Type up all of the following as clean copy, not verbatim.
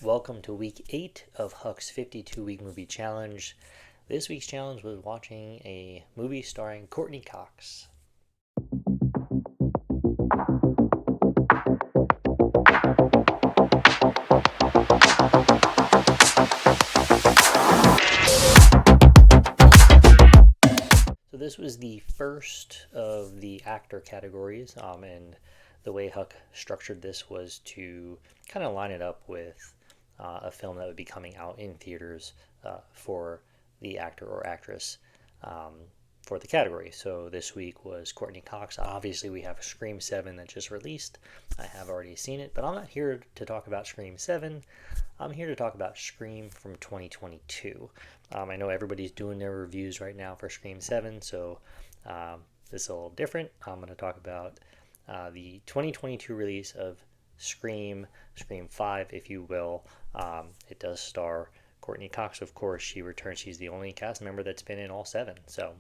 Welcome to week 8 of Huck's 52-week movie challenge. This week's challenge was watching a movie starring Courtney Cox. So this was the first of the actor categories, and the way Huck structured this was to kind of line it up with a film that would be coming out in theaters for the actor or actress um, for the category. So this week was Courtney Cox. Obviously, we have Scream 7 that just released. I have already seen it, but I'm not here to talk about Scream 7. I'm here to talk about Scream from 2022. I know everybody's doing their reviews right now for Scream 7, so this is a little different. I'm going to talk about the 2022 release of Scream 5, if you will. It does star Courtney Cox, of course. She returns. She's the only cast member that's been in all 7. So,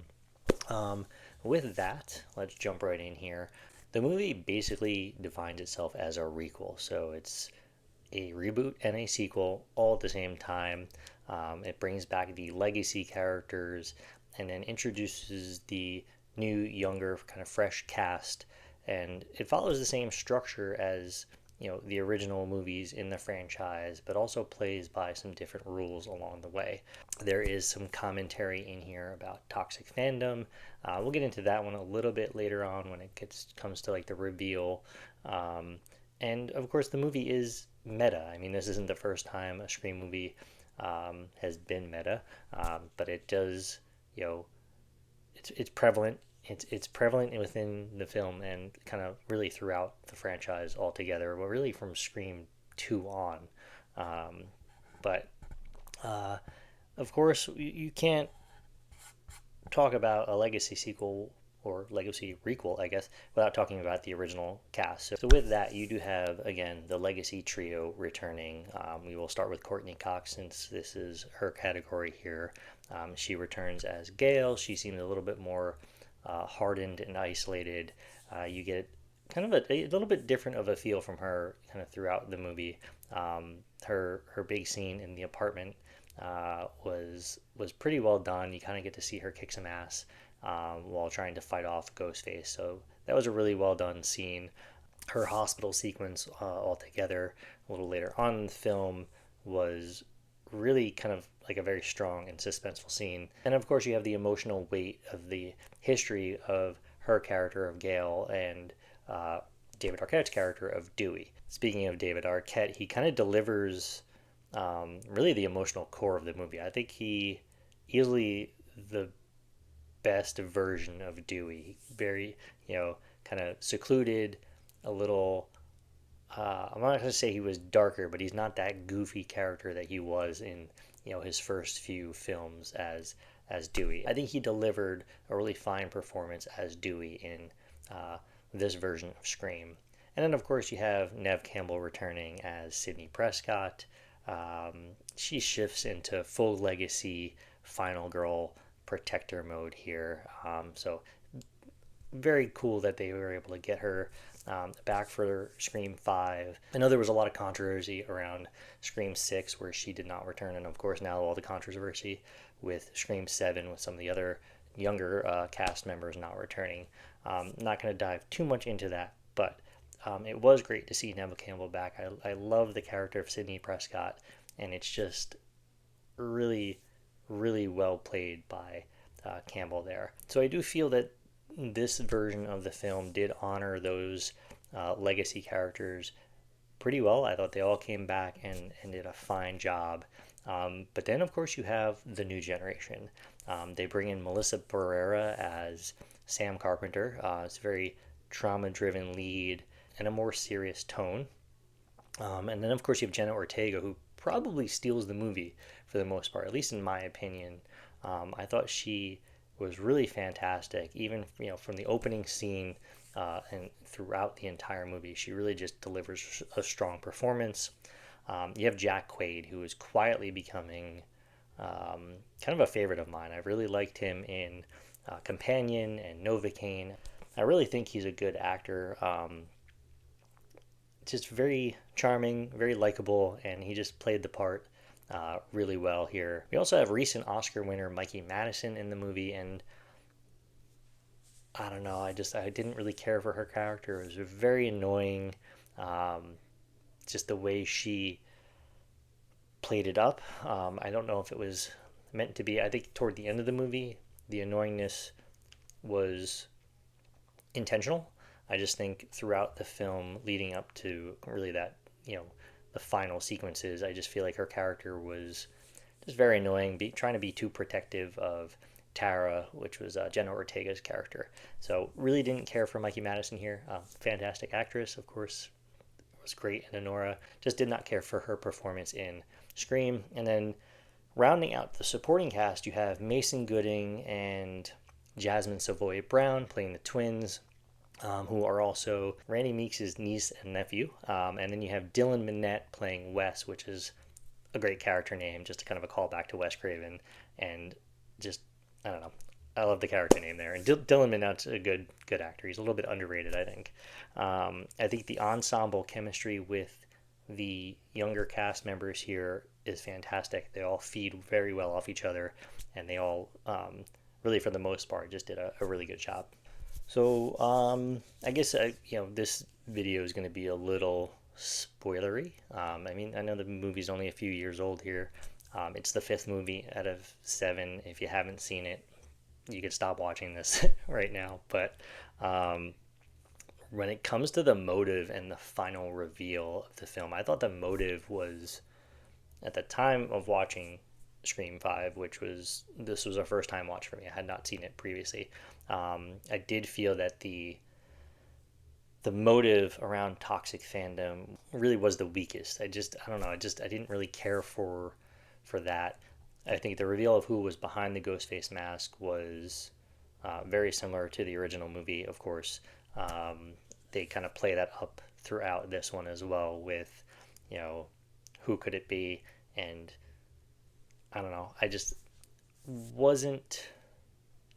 with that, let's jump right in here. The movie basically defines itself as a requel. So, it's a reboot and a sequel all at the same time. It brings back the legacy characters and then introduces the new, younger, kind of fresh cast. And it follows the same structure as the original movies in the franchise, but also plays by some different rules along the way. There is some commentary in here about toxic fandom. We'll get into that one a little bit later on when it comes to like the reveal. And of course, the movie is meta. I mean, this isn't the first time a Scream movie has been meta, but it does, it's prevalent. It's prevalent within the film and kind of really throughout the franchise altogether, but really from Scream 2 on. But of course, you can't talk about a legacy sequel or legacy requel, I guess, without talking about the original cast. So with that, you do have, again, the legacy trio returning. We will start with Courtney Cox since this is her category here. She returns as Gale. She seems a little bit more hardened and isolated. You get kind of a little bit different of a feel from her kind of throughout the movie. Her big scene in the apartment was pretty well done. You kind of get to see her kick some ass while trying to fight off Ghostface. So that was a really well done scene. Her hospital sequence altogether a little later on in the film was really kind of like a very strong and suspenseful scene. And of course, you have the emotional weight of the history of her character of Gale and David Arquette's character of Dewey. Speaking of David Arquette, he kind of delivers really the emotional core of the movie. I think he easily the best version of Dewey. Very, kind of secluded, a little. I'm not going to say he was darker, but he's not that goofy character that he was in, his first few films as Dewey. I think he delivered a really fine performance as Dewey in this version of Scream. And then, of course, you have Neve Campbell returning as Sidney Prescott. She shifts into full legacy final girl protector mode here. So very cool that they were able to get her back for Scream 5. I know there was a lot of controversy around Scream 6 where she did not return, and of course now all the controversy with Scream 7 with some of the other younger cast members not returning. Not going to dive too much into that, but it was great to see Neve Campbell back. I love the character of Sidney Prescott, and it's just really, really well played by Campbell there. So I do feel that this version of the film did honor those legacy characters pretty well. I thought they all came back and did a fine job. But then, of course, you have the new generation. They bring in Melissa Barrera as Sam Carpenter. It's a very trauma-driven lead and a more serious tone. And then, of course, you have Jenna Ortega, who probably steals the movie for the most part, at least in my opinion. I thought she was really fantastic, even from the opening scene and throughout the entire movie. She really just delivers a strong performance. You have Jack Quaid, who is quietly becoming kind of a favorite of mine. I really liked him in Companion and Novocaine. I really think he's a good actor. just very charming, very likable, and he just played the part really well here. We also have recent Oscar winner Mikey Madison in the movie, and I don't know, I didn't really care for her character. It was very annoying, um, just the way she played it up. I don't know if it was meant to be. I think toward the end of the movie, the annoyingness was intentional. I just think throughout the film, leading up to really that, you know, the final sequences, I just feel like her character was just very annoying, trying to be too protective of Tara, which was Jenna Ortega's character. So really didn't care for Mikey Madison here. Fantastic actress, of course, was great in Honora. Just did not care for her performance in Scream. And then rounding out the supporting cast, you have Mason Gooding and Jasmine Savoy Brown playing the twins, who are also Randy Meeks' niece and nephew. And then you have Dylan Minnette playing Wes, which is a great character name, just a kind of a callback to Wes Craven. And just, I don't know. I love the character name there. And Dylan Minnette's a good actor. He's a little bit underrated, I think. I think the ensemble chemistry with the younger cast members here is fantastic. They all feed very well off each other, and they all, really, for the most part, just did a really good job. So I guess this video is going to be a little spoilery. I mean, I know the movie's only a few years old here. It's the fifth movie out of seven. If you haven't seen it, you could stop watching this right now. But um, when it comes to the motive and the final reveal of the film, I thought the motive was, at the time of watching Scream 5, this was a first time watch for me. I had not seen it previously. I did feel that the motive around toxic fandom really was the weakest. I don't know. I didn't really care for that. I think the reveal of who was behind the Ghostface mask was very similar to the original movie, of course. They kind of play that up throughout this one as well with, who could it be? And I don't know. I just wasn't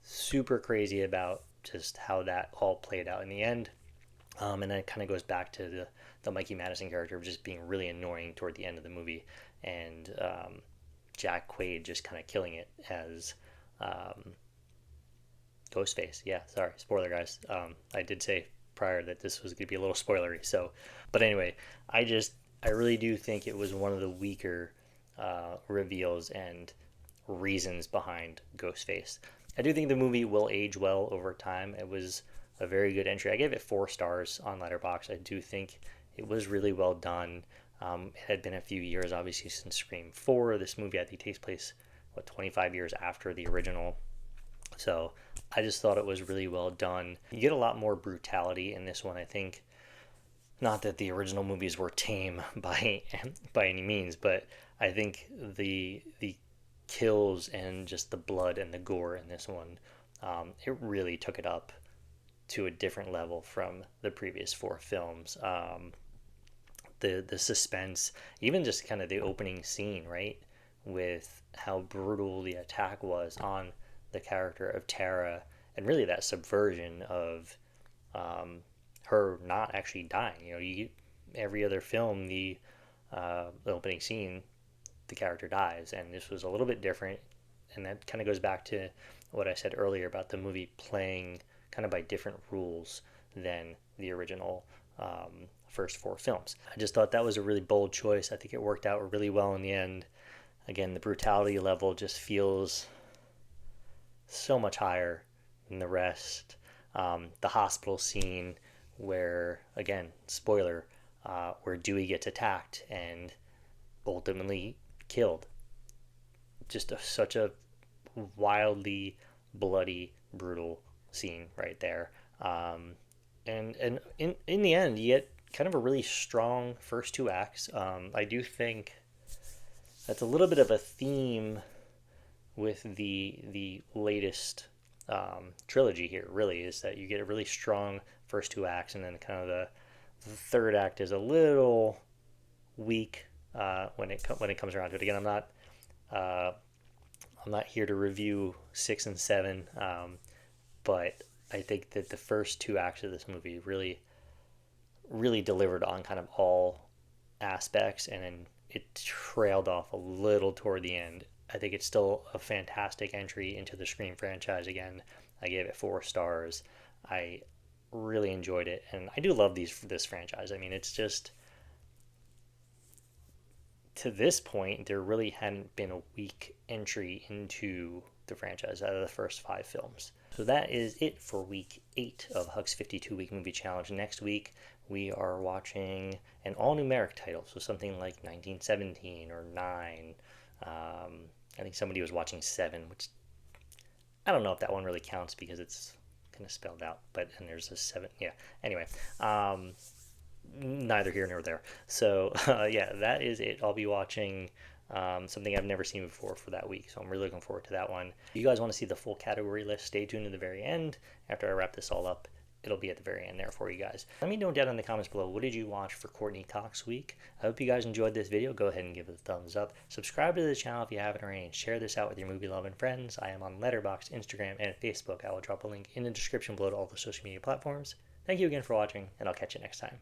super crazy about just how that all played out in the end. And then it kind of goes back to the Mikey Madison character just being really annoying toward the end of the movie, and Jack Quaid just kind of killing it as Ghostface. Yeah, sorry, spoiler guys. I did say prior that this was going to be a little spoilery. So, but anyway, I really do think it was one of the weaker reveals and reasons behind Ghostface. I do think the movie will age well over time. It was a very good entry. I gave it 4 stars on Letterboxd. I do think it was really well done. It had been a few years, obviously, since Scream 4. This movie, I think, takes place, 25 years after the original. So I just thought it was really well done. You get a lot more brutality in this one, I think. Not that the original movies were tame by any means, but I think the kills and just the blood and the gore in this one, it really took it up to a different level from the previous 4 films. The suspense, even just kind of the opening scene, right, with how brutal the attack was on the character of Tara, and really that subversion of her not actually dying. Every other film, the opening scene, the character dies, and this was a little bit different, and that kind of goes back to what I said earlier about the movie playing kind of by different rules than the original first 4 films. I just thought that was a really bold choice. I think it worked out really well in the end. Again, the brutality level just feels so much higher than the rest. The hospital scene where, again, spoiler, where Dewey gets attacked and ultimately killed. Just such a wildly bloody, brutal scene right there. And in the end, you get kind of a really strong first 2 acts. I do think that's a little bit of a theme with the latest trilogy here. Really, is that you get a really strong first 2 acts, and then kind of the third act is a little weak when it comes around to it. Again, I'm not here to review 6 and 7, but I think that the first 2 acts of this movie really really delivered on kind of all aspects, and then it trailed off a little toward the end. I think it's still a fantastic entry into the Scream franchise. Again, I gave it 4 stars. I really enjoyed it, and I do love this franchise. I mean, it's just, to this point, there really hadn't been a weak entry into the franchise out of the first 5 films. So that is it for week 8 of Huck's 52-week movie challenge. Next week, we are watching an all numeric title, so something like 1917 or 9. I think somebody was watching 7, which I don't know if that one really counts because it's kind of spelled out, but and there's a 7. Yeah. Anyway, neither here nor there. So yeah, that is it. I'll be watching something I've never seen before for that week, so I'm really looking forward to that one. If you guys want to see the full category list, stay tuned to the very end. After I wrap this all up, it'll be at the very end there for you guys. Let me know down in the comments below, what did you watch for Courtney Cox week? I hope you guys enjoyed this video. Go ahead and give it a thumbs up. Subscribe to the channel if you haven't already, and share this out with your movie loving friends. I am on Letterboxd, Instagram, and Facebook. I will drop a link in the description below to all the social media platforms. Thank you again for watching, and I'll catch you next time.